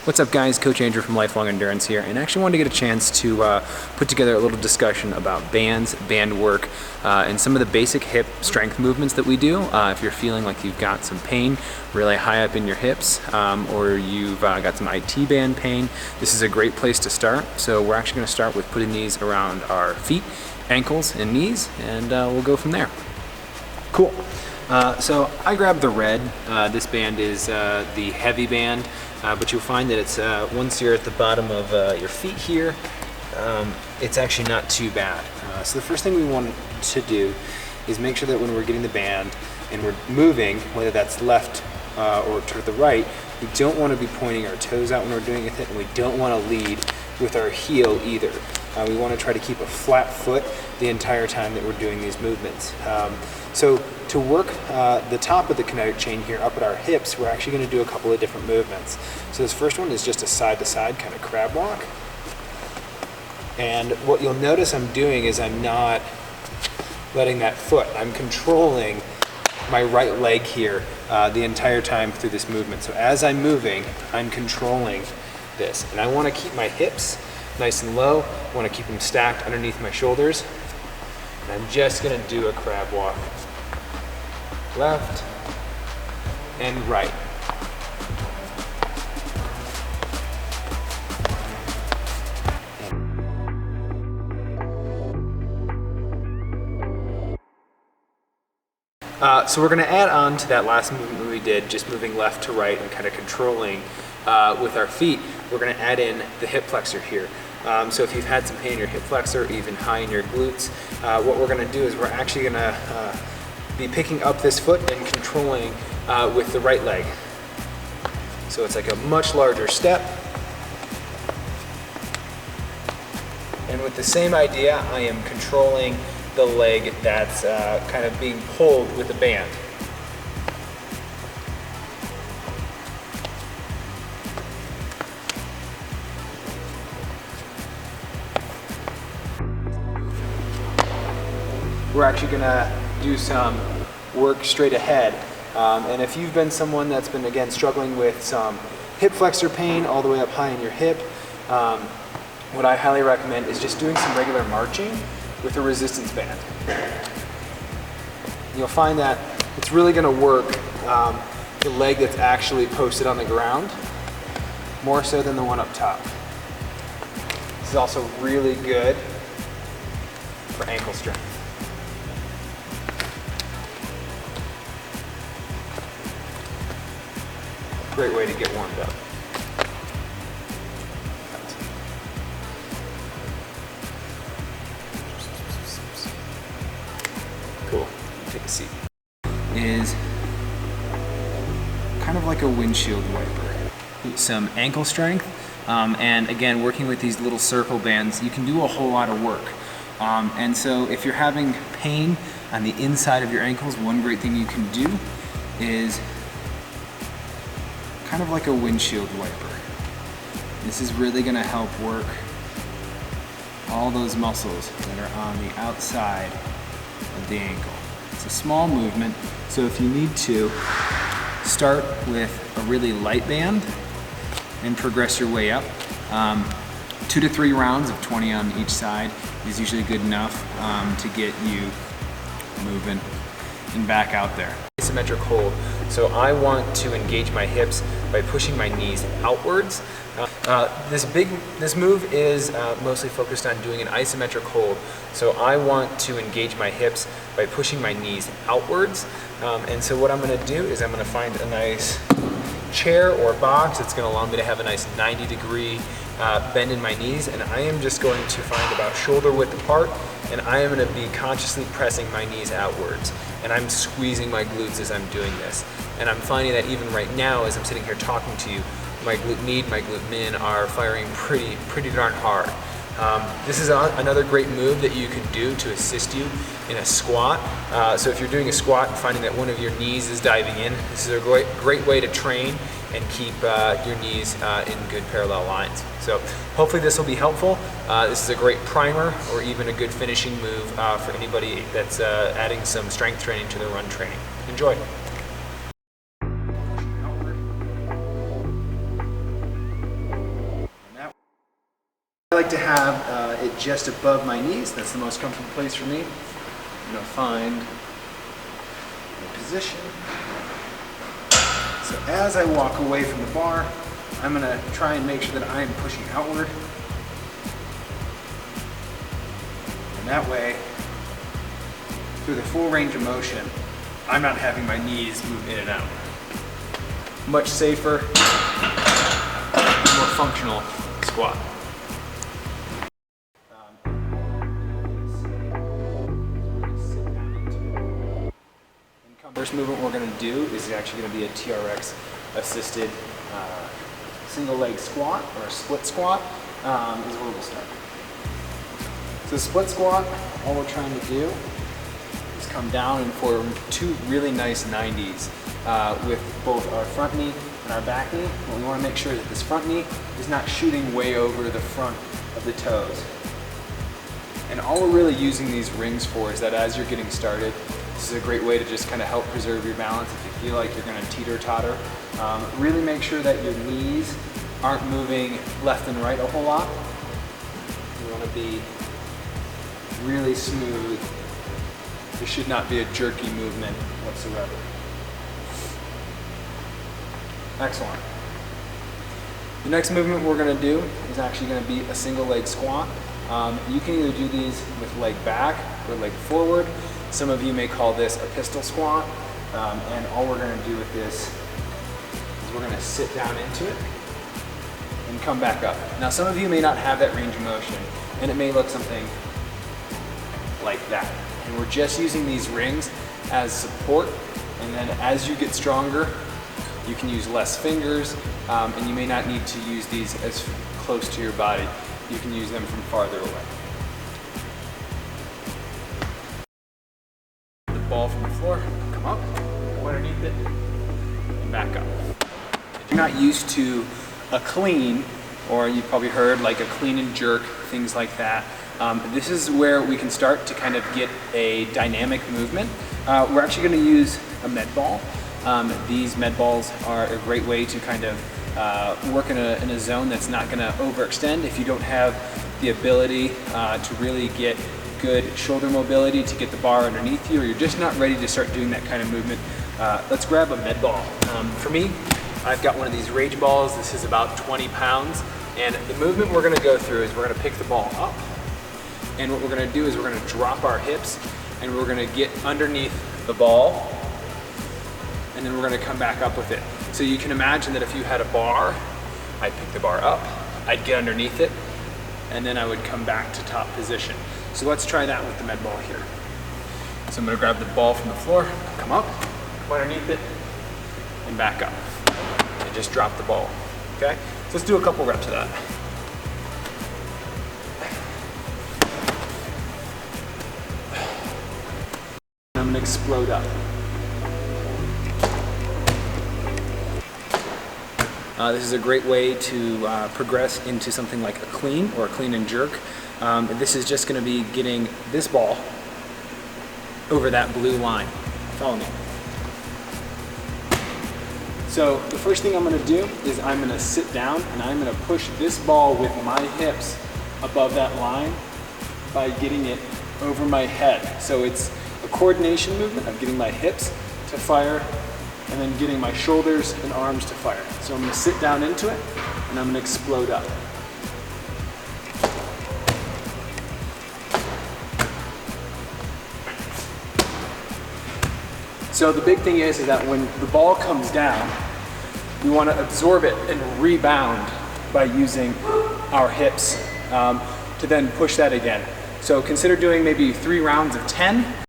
What's up guys, Coach Andrew from Lifelong Endurance here, and I actually wanted to get a chance to put together a little discussion about bands, band work, and some of the basic hip strength movements that we do. If you're feeling like you've got some pain really high up in your hips, or you've got some IT band pain, this is a great place to start. So we're actually going to start with putting these around our feet, ankles, and knees, and we'll go from there. Cool. So I grabbed the red. This band is the heavy band. But you'll find that it's once you're at the bottom of your feet here, it's actually not too bad. So the first thing we want to do is make sure that when we're getting the band and we're moving, whether that's left or to the right, we don't want to be pointing our toes out when we're doing it, and we don't want to lead with our heel either. We want to try to keep a flat foot the entire time that we're doing these movements. So to work the top of the kinetic chain here up at our hips, we're actually going to do a couple of different movements. So this first one is just a side-to-side kind of crab walk. And what you'll notice I'm doing is I'm not letting that foot. I'm controlling my right leg here the entire time through this movement. So as I'm moving, I'm controlling this. And I want to keep my hips nice and low. I want to keep them stacked underneath my shoulders. And I'm just going to do a crab walk. Left and right. So we're going to add on to that last movement we did, just moving left to right and kind of controlling with our feet. We're going to add in the hip flexor here. So if you've had some pain in your hip flexor, even high in your glutes, what we're going to do is we're actually going to be picking up this foot and controlling with the right leg. So it's like a much larger step. And with the same idea, I am controlling the leg that's kind of being pulled with the band. We're actually going to do some work straight ahead. And if you've been someone that's been, again, struggling with some hip flexor pain all the way up high in your hip, what I highly recommend is just doing some regular marching with a resistance band. You'll find that it's really going to work the leg that's actually posted on the ground more so than the one up top. This is also really good for ankle strength. Great way to get warmed up. Cool. Take a seat. Is kind of like a windshield wiper. Some ankle strength, and again, working with these little circle bands, you can do a whole lot of work. And so if you're having pain on the inside of your ankles, one great thing you can do is kind of like a windshield wiper. This is really going to help work all those muscles that are on the outside of the ankle. It's a small movement, so if you need to, start with a really light band and progress your way up. 2 to 3 rounds of 20 on each side is usually good enough to get you moving and back out there. Isometric hold. So I want to engage my hips by pushing my knees outwards. This move is mostly focused on doing an isometric hold. So I want to engage my hips by pushing my knees outwards. And so what I'm going to do is I'm going to find a nice chair or box that's going to allow me to have a nice 90-degree bend in my knees, and I am just going to find about shoulder width apart, and I am going to be consciously pressing my knees outwards, and I'm squeezing my glutes as I'm doing this. And I'm finding that even right now, as I'm sitting here talking to you, my glute med, my glute min are firing pretty darn hard. This is another great move that you can do to assist you in a squat. So if you're doing a squat and finding that one of your knees is diving in, this is a great way to train and keep your knees in good parallel lines. So hopefully this will be helpful. This is a great primer or even a good finishing move for anybody that's adding some strength training to their run training. Enjoy. I like to have it just above my knees. That's the most comfortable place for me. I'm going to find a position. So as I walk away from the bar, I'm going to try and make sure that I am pushing outward. And that way, through the full range of motion, I'm not having my knees move in and out. Much safer, more functional squat. First movement we're going to do is actually going to be a TRX assisted single leg squat or a split squat is where we'll start. So split squat, all we're trying to do is come down and form two really nice 90s with both our front knee and our back knee. But we want to make sure that this front knee is not shooting way over the front of the toes. And all we're really using these rings for is that as you're getting started, this is a great way to just kind of help preserve your balance if you feel like you're going to teeter-totter. Really make sure that your knees aren't moving left and right a whole lot. You want to be really smooth. There should not be a jerky movement whatsoever. Excellent. The next movement we're going to do is actually going to be a single leg squat. You can either do these with leg back or leg forward. Some of you may call this a pistol squat. And all we're going to do with this is we're going to sit down into it and come back up. Now some of you may not have that range of motion, and it may look something like that. And we're just using these rings as support, and then as you get stronger, you can use less fingers, and you may not need to use these as close to your body. You can use them from farther away. The ball from the floor, come up, go underneath it, and back up. If you're not used to a clean, or you've probably heard like a clean and jerk, things like that, this is where we can start to kind of get a dynamic movement. We're actually going to use a med ball. These med balls are a great way to kind of work in a zone that's not going to overextend. If you don't have the ability to really get good shoulder mobility to get the bar underneath you, or you're just not ready to start doing that kind of movement, let's grab a med ball. For me, I've got one of these rage balls. This is about 20 pounds. And the movement we're going to go through is we're going to pick the ball up. And what we're going to do is we're going to drop our hips and we're going to get underneath the ball. And then we're going to come back up with it. So you can imagine that if you had a bar, I'd pick the bar up, I'd get underneath it, and then I would come back to top position. So let's try that with the med ball here. So I'm going to grab the ball from the floor, come up, come underneath it, and back up. And just drop the ball, okay? So let's do a couple reps of that. And I'm going to explode up. This is a great way to progress into something like a clean or a clean and jerk. This is just going to be getting this ball over that blue line. Follow me. So the first thing I'm going to do is I'm going to sit down and I'm going to push this ball with my hips above that line by getting it over my head. So it's a coordination movement of getting my hips to fire and then getting my shoulders and arms to fire. So I'm going to sit down into it, and I'm going to explode up. So the big thing is that when the ball comes down, we want to absorb it and rebound by using our hips to then push that again. So consider doing maybe 3 rounds of 10.